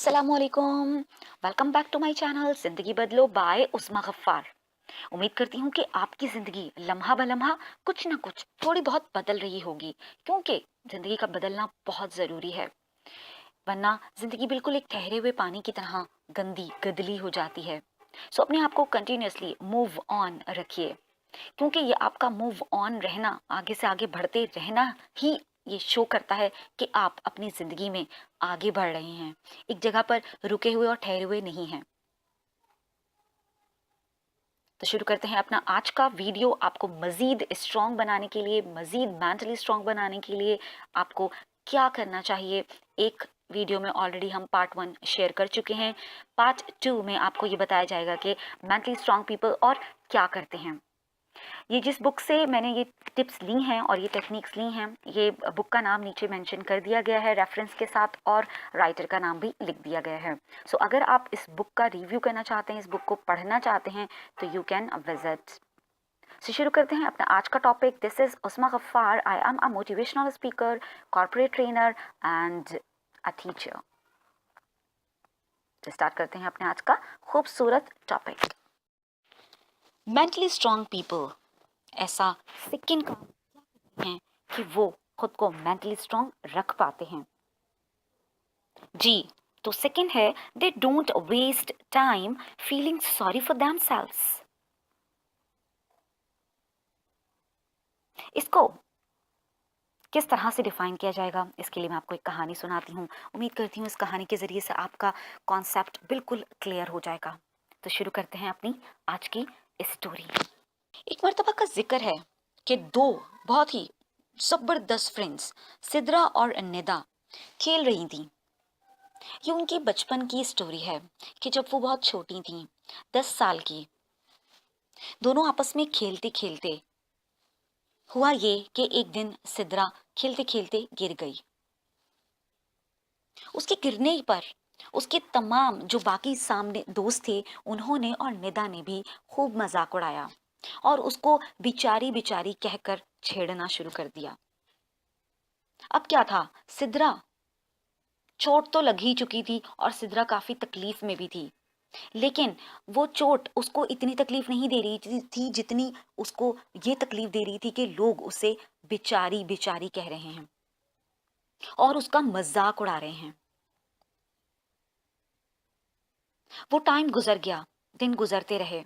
अस्सलामुअलैकुम। Welcome back to my channel जिंदगी बदलो बाय उस्मा गफ्फार। उम्मीद करती हूँ कि आपकी ज़िंदगी लम्हा ब लम्हा कुछ ना कुछ थोड़ी बहुत बदल रही होगी, क्योंकि ज़िंदगी का बदलना बहुत ज़रूरी है। वरना ज़िंदगी बिल्कुल एक ठहरे हुए पानी की तरह गंदी गदली हो जाती है। सो अपने आप को कंटिन्यूसली मूव ऑन रखिए, क्योंकि ये आपका मूव ऑन रहना, आगे से आगे बढ़ते रहना ही ये शो करता है कि आप अपनी ज़िंदगी में आगे बढ़ रहे हैं, एक जगह पर रुके हुए और ठहरे हुए नहीं हैं। तो शुरू करते हैं अपना आज का वीडियो। आपको मज़ीद स्ट्रॉन्ग बनाने के लिए, मज़ीद मेंटली स्ट्रॉन्ग बनाने के लिए आपको क्या करना चाहिए। एक वीडियो में ऑलरेडी हम पार्ट 1 शेयर कर चुके हैं। पार्ट 2 में आपको ये बताया जाएगा कि मेंटली स्ट्रॉन्ग पीपल और क्या करते हैं। ये जिस बुक से मैंने ये टिप्स ली हैं और ये टेक्निक्स ली हैं, ये बुक का नाम नीचे मेंशन कर दिया गया है रेफरेंस के साथ, और राइटर का नाम भी लिख दिया गया है। सो अगर आप इस बुक का रिव्यू करना चाहते हैं, इस बुक को पढ़ना चाहते हैं, तो यू कैन विजिट। सो शुरू करते हैं अपना आज का topic. This is Usma Ghaffar. I am a motivational speaker, corporate trainer and a teacher. तो स्टार्ट करते हैं अपने आज का खूबसूरत टॉपिक। मेंटली स्ट्रॉन्ग पीपल ऐसा सेकंड काम हैं कि वो खुद को मेंटली स्ट्रॉन्ग रख पाते हैं। जी, तो सेकंड है, they don't waste time feeling sorry for themselves. इसको किस तरह से डिफाइन किया जाएगा, इसके लिए मैं आपको एक कहानी सुनाती हूँ। उम्मीद करती हूँ इस कहानी के जरिए से आपका कॉन्सेप्ट बिल्कुल क्लियर हो जाएगा। तो शुरू करते हैं अपनी आज की स्टोरी। एक मर्तबा का जिक्र है कि दो बहुत ही जबरदस्त फ्रेंड्स, सिद्रा और निदा, खेल रही थी। ये उनकी बचपन की स्टोरी है कि जब वो बहुत छोटी थी, 10 साल की। दोनों आपस में खेलते खेलते हुआ ये कि एक दिन सिद्रा खेलते खेलते गिर गई। उसके गिरने पर उसके तमाम जो बाकी सामने दोस्त थे, उन्होंने और निदा ने भी खूब मजाक उड़ाया और उसको बिचारी बिचारी कहकर छेड़ना शुरू कर दिया। अब क्या था, सिद्रा चोट तो लग ही चुकी थी और सिद्रा काफी तकलीफ में भी थी, लेकिन वो चोट उसको इतनी तकलीफ नहीं दे रही थी जितनी उसको ये तकलीफ दे रही थी कि लोग उसे बेचारी बेचारी कह रहे हैं और उसका मजाक उड़ा रहे हैं। वो टाइम गुजर गया, दिन गुजरते रहे।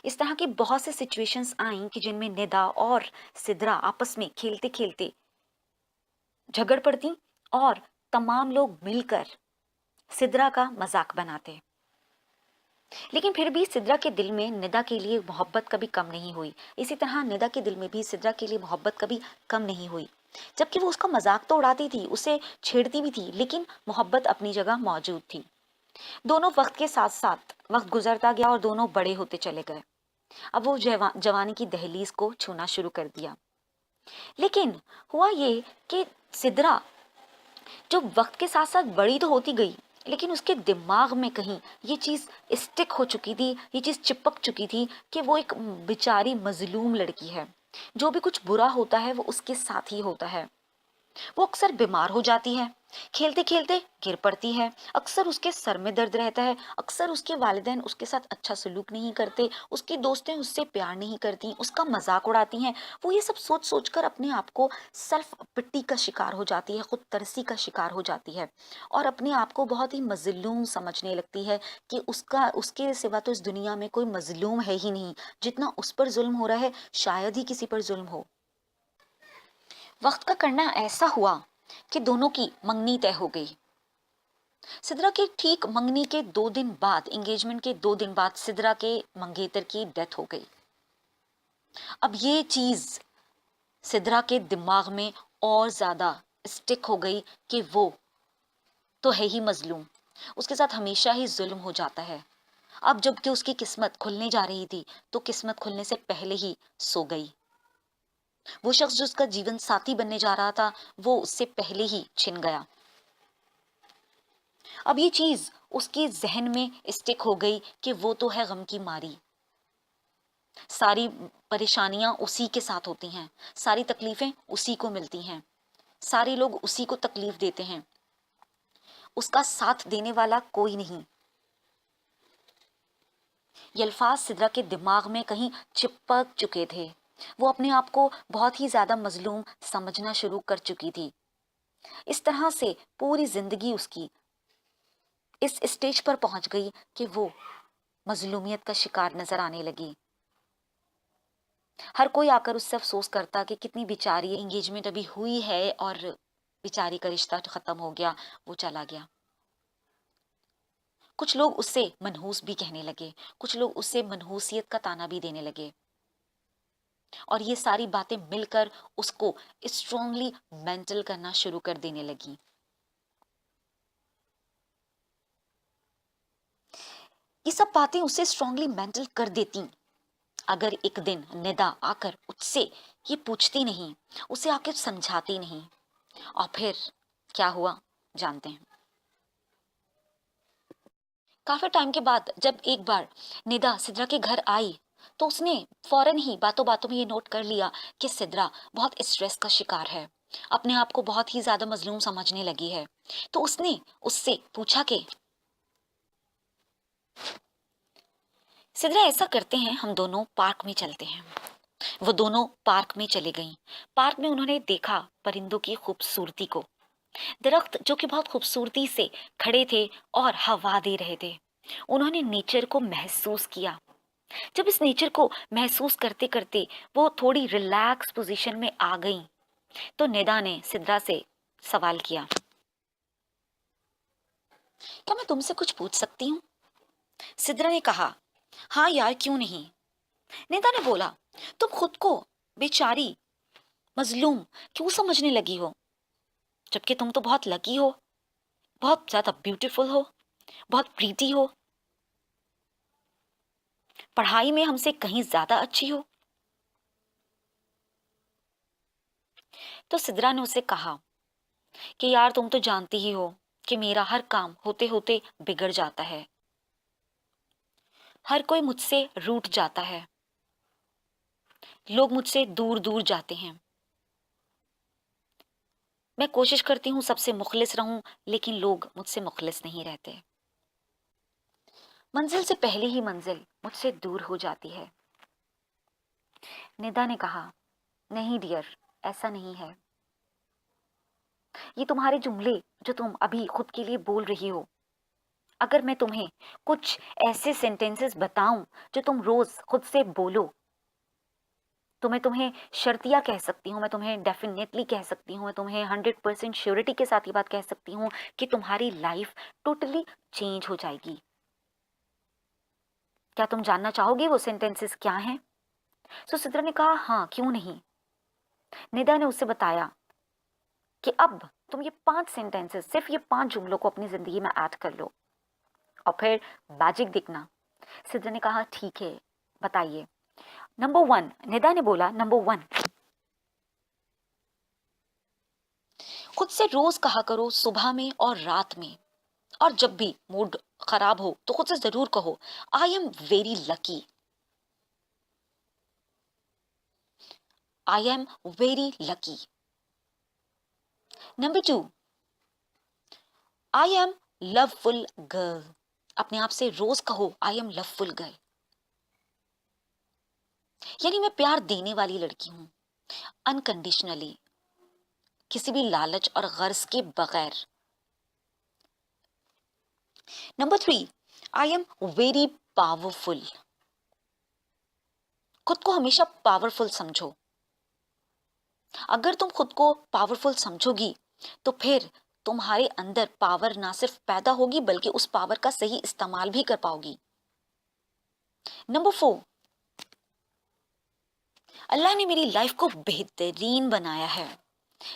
इस तरह की बहुत से सिचुएशंस आई कि जिनमें निदा और सिद्रा आपस में खेलते खेलते झगड़ पड़ती और तमाम लोग मिलकर सिद्रा का मजाक बनाते। लेकिन फिर भी सिद्रा के दिल में निदा के लिए मोहब्बत कभी कम नहीं हुई। इसी तरह निदा के दिल में भी सिद्रा के लिए मोहब्बत कभी कम नहीं हुई। जबकि वो उसका मजाक तो उड़ाती थी, उसे छेड़ती भी थी, लेकिन मोहब्बत अपनी जगह मौजूद थी। दोनों वक्त के साथ साथ वक्त गुजरता गया और दोनों बड़े होते चले गए। अब वो जवानी की दहलीज को छूना शुरू कर दिया। लेकिन हुआ ये कि सिद्रा जो वक्त के साथ साथ बड़ी तो होती गई, लेकिन उसके दिमाग में कहीं ये चीज स्टिक हो चुकी थी, ये चीज चिपक चुकी थी कि वो एक बेचारी मजलूम लड़की है। जो भी कुछ बुरा होता है वो उसके साथ ही होता है। वो अक्सर बीमार हो जाती है, खेलते खेलते गिर पड़ती है, अक्सर उसके सर में दर्द रहता है, अक्सर उसके वालिदैन उसके साथ अच्छा सलूक नहीं करते, उसकी दोस्तें उससे प्यार नहीं करती, उसका मजाक उड़ाती हैं। वो ये सब सोच सोच कर अपने आप को सेल्फ पिट्टी का शिकार हो जाती है, खुद तरसी का शिकार हो जाती है और अपने आप को बहुत ही मजलूम समझने लगती है कि उसके सिवा तो इस दुनिया में कोई मजलूम है ही नहीं। जितना उस पर जुल्म हो रहा है, शायद ही किसी पर जुल्म हो। वक्त का करना ऐसा हुआ कि दोनों की मंगनी तय हो गई। सिद्रा के ठीक मंगनी के 2 दिन बाद, एंगेजमेंट के 2 दिन बाद, सिद्रा के मंगेतर की डेथ हो गई। अब ये चीज सिद्रा के दिमाग में और ज्यादा स्टिक हो गई कि वो तो है ही मजलूम, उसके साथ हमेशा ही जुल्म हो जाता है। अब जबकि उसकी किस्मत खुलने जा रही थी, तो किस्मत खुलने से पहले ही सो गई। वो शख्स जो उसका जीवन साथी बनने जा रहा था, वो उससे पहले ही छिन गया। अब ये चीज उसके जहन में स्टिक हो गई कि वो तो है गम की मारी, सारी परेशानियां उसी के साथ होती हैं, सारी तकलीफें उसी को मिलती हैं, सारे लोग उसी को तकलीफ देते हैं। उसका साथ देने वाला कोई नहीं। ये अल्फाज सिद्रा के दिमाग में कहीं चिपक चुके थे। वो अपने आप को बहुत ही ज्यादा मजलूम समझना शुरू कर चुकी थी। इस तरह से पूरी जिंदगी उसकी इस स्टेज पर पहुंच गई कि वो मजलूमियत का शिकार नजर आने लगी। हर कोई आकर उससे अफसोस करता कि कितनी बेचारी, एंगेजमेंट अभी हुई है और बेचारी का रिश्ता खत्म हो गया, वो चला गया। कुछ लोग उससे मनहूस भी कहने लगे, कुछ लोग उससे मनहूसियत का ताना भी देने लगे, और ये सारी बातें मिलकर उसको स्ट्रांगली मेंटल करना शुरू कर देने लगी। ये सब बातें उसे स्ट्रांगली मेंटल कर देती अगर एक दिन निदा आकर उससे ये पूछती नहीं, उसे आकर समझाती नहीं। और फिर क्या हुआ जानते हैं। काफी टाइम के बाद जब एक बार निदा सिद्रा के घर आई तो उसने फौरन ही बातों बातों में ये नोट कर लिया कि सिद्रा बहुत स्ट्रेस का शिकार है, अपने आप को बहुत ही ज्यादा मजलूम समझने लगी है। तो उसने उससे पूछा कि सिद्रा, ऐसा करते हैं, हम दोनों पार्क में चलते हैं। वो दोनों पार्क में चली गईं। पार्क में उन्होंने देखा परिंदों की खूबसूरती को। दरख्त जो कि बहुत खूबसूरती से खड़े थे और हवा दे रहे थे। उन्होंने नेचर को महसूस किया। जब इस नेचर को महसूस करते करते वो थोड़ी रिलैक्स पोजीशन में आ गई तो निदा ने सिद्रा से सवाल किया, क्या मैं तुमसे कुछ पूछ सकती हूँ? सिद्रा ने कहा, हाँ यार, क्यों नहीं। निदा ने बोला, तुम खुद को बेचारी, मजलूम क्यों समझने लगी हो, जबकि तुम तो बहुत लकी हो, बहुत ज्यादा ब्यूटीफुल हो, बहुत प्रीति हो, पढ़ाई में हमसे कहीं ज्यादा अच्छी हो। तो सिद्रा ने उसे कहा कि यार, तुम तो जानती ही हो कि मेरा हर काम होते होते बिगड़ जाता है। हर कोई मुझसे रूठ जाता है, लोग मुझसे दूर दूर जाते हैं। मैं कोशिश करती हूँ सबसे मुखलिस रहूं, लेकिन लोग मुझसे मुखलिस नहीं रहते। मंजिल से पहले ही मंजिल मुझसे दूर हो जाती है। निदा ने कहा, नहीं डियर, ऐसा नहीं है। ये तुम्हारे जुमले जो तुम अभी खुद के लिए बोल रही हो, अगर मैं तुम्हें कुछ ऐसे सेंटेंसेस बताऊं जो तुम रोज खुद से बोलो, तो मैं तुम्हें शर्तिया कह सकती हूँ, मैं तुम्हें डेफिनेटली कह सकती हूँ, मैं तुम्हें 100% श्योरिटी के साथ ये बात कह सकती हूँ कि तुम्हारी लाइफ टोटली चेंज हो जाएगी। क्या तुम जानना चाहोगे वो सेंटेंसेस क्या हैं? सो सिद्रा ने कहा, हाँ, क्यों नहीं। निदा ने उससे बताया कि अब तुम ये 5 सेंटेंसेस, सिर्फ ये 5 जुमलों को अपनी जिंदगी में ऐड कर लो और फिर मैजिक दिखना। सिद्रा ने कहा, ठीक है, बताइए। नंबर 1, निदा ने बोला, नंबर 1, खुद से रोज कहा करो सुबह में और रात में, और जब भी मूड खराब हो तो खुद से जरूर कहो, I am very lucky, I am very lucky. Number 2, I am loveful girl, अपने आप से रोज कहो, आई एम लवफुल गर्ल, यानी मैं प्यार देने वाली लड़की हूं, अनकंडीशनली, किसी भी लालच और गर्ज के बगैर। Number 3, I am very powerful, खुद को हमेशा पावरफुल समझो। अगर तुम खुद को पावरफुल समझोगी तो फिर तुम्हारे अंदर पावर ना सिर्फ पैदा होगी बल्कि उस पावर का सही इस्तेमाल भी कर पाओगी। नंबर 4, अल्लाह ने मेरी लाइफ को बेहतरीन बनाया है।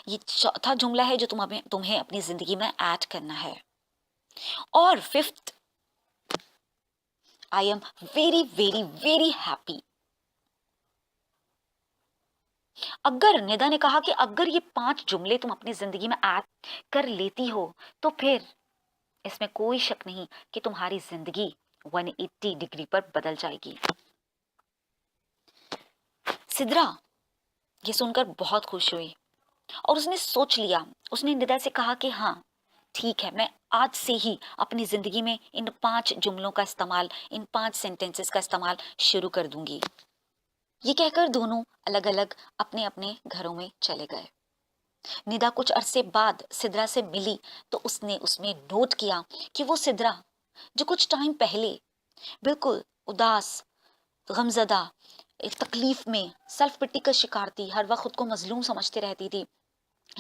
ये चौथा जुमला है जो तुम्हें अपनी जिंदगी में ऐड करना है। और 5th, I am very very very happy. अगर निदा ने कहा कि अगर ये 5 जुमले तुम अपनी जिंदगी में ऐड कर लेती हो तो फिर इसमें कोई शक नहीं कि तुम्हारी जिंदगी 180 डिग्री पर बदल जाएगी। सिद्रा ये सुनकर बहुत खुश हुई और उसने सोच लिया, उसने निदा से कहा कि हाँ, ठीक है, मैं आज से ही अपनी ज़िंदगी में इन 5 जुमलों का इस्तेमाल, इन 5 सेंटेंसेस का इस्तेमाल शुरू कर दूँगी। ये कहकर दोनों अलग-अलग अपने-अपने घरों में चले गए। निदा कुछ अरसे बाद सिद्रा से मिली तो उसने उसमें नोट किया कि वो सिद्रा जो कुछ टाइम पहले बिल्कुल उदास, गमज़दा, एक तकलीफ में, सेल्फ पिटी का शिकार थी, हर वक्त खुद को मजलूम समझती रहती थी।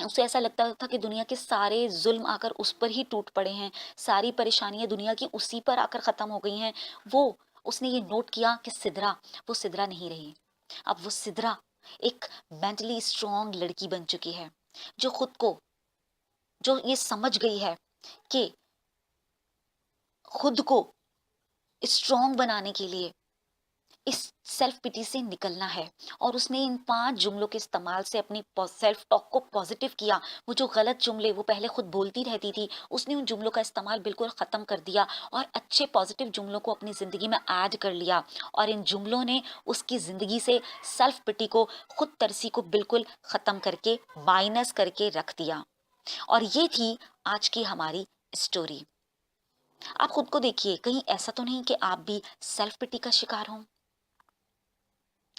उसे ऐसा लगता था कि दुनिया के सारे जुल्म आकर उस पर ही टूट पड़े हैं, सारी परेशानियां दुनिया की उसी पर आकर खत्म हो गई हैं। वो उसने ये नोट किया कि सिद्रा वो सिद्रा नहीं रही। अब वो सिद्रा एक मेंटली स्ट्रांग लड़की बन चुकी है, जो खुद को जो ये समझ गई है कि खुद को स्ट्रांग बनाने के लिए इस सेल्फ पिटी से निकलना है। और उसने इन 5 जुमलों के इस्तेमाल से अपनी सेल्फ टॉक को पॉजिटिव किया। वो जो गलत जुमले वो पहले खुद बोलती रहती थी, उसने उन जुमलों का इस्तेमाल बिल्कुल खत्म कर दिया और अच्छे पॉजिटिव जुमलों को अपनी जिंदगी में ऐड कर लिया। और इन जुमलों ने उसकी जिंदगी से सेल्फ पिटी को, खुद तरसी को बिल्कुल खत्म करके, माइनस करके रख दिया। और ये थी आज की हमारी स्टोरी। आप खुद को देखिए, कहीं ऐसा तो नहीं कि आप भी सेल्फ पिटी का शिकार हों।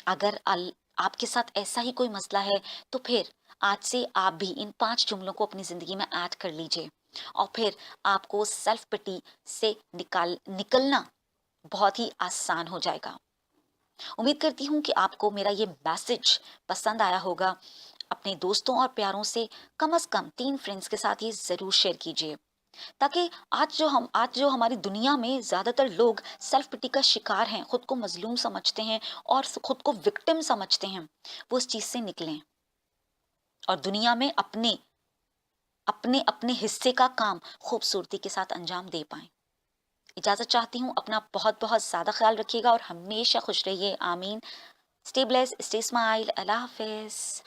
अगर आपके साथ ऐसा ही कोई मसला है तो फिर आज से आप भी इन 5 जुमलों को अपनी जिंदगी में ऐड कर लीजिए और फिर आपको सेल्फ पिटी से निकलना बहुत ही आसान हो जाएगा। उम्मीद करती हूँ कि आपको मेरा ये मैसेज पसंद आया होगा। अपने दोस्तों और प्यारों से कम 3 फ्रेंड्स के साथ ये जरूर शेयर कीजिए, ताकि आज जो हमारी दुनिया में ज्यादातर लोग सेल्फ पिटी का शिकार हैं, खुद को मजलूम समझते हैं और खुद को विक्टिम समझते हैं, वो इस चीज से निकलें और दुनिया में अपने अपने अपने हिस्से का काम खूबसूरती के साथ अंजाम दे पाएं। इजाजत चाहती हूँ। अपना बहुत बहुत ज्यादा ख्याल रखिएगा और हमेशा खुश रहिए। आमीन। Stay blessed, stay smile. अल्लाह हाफिज।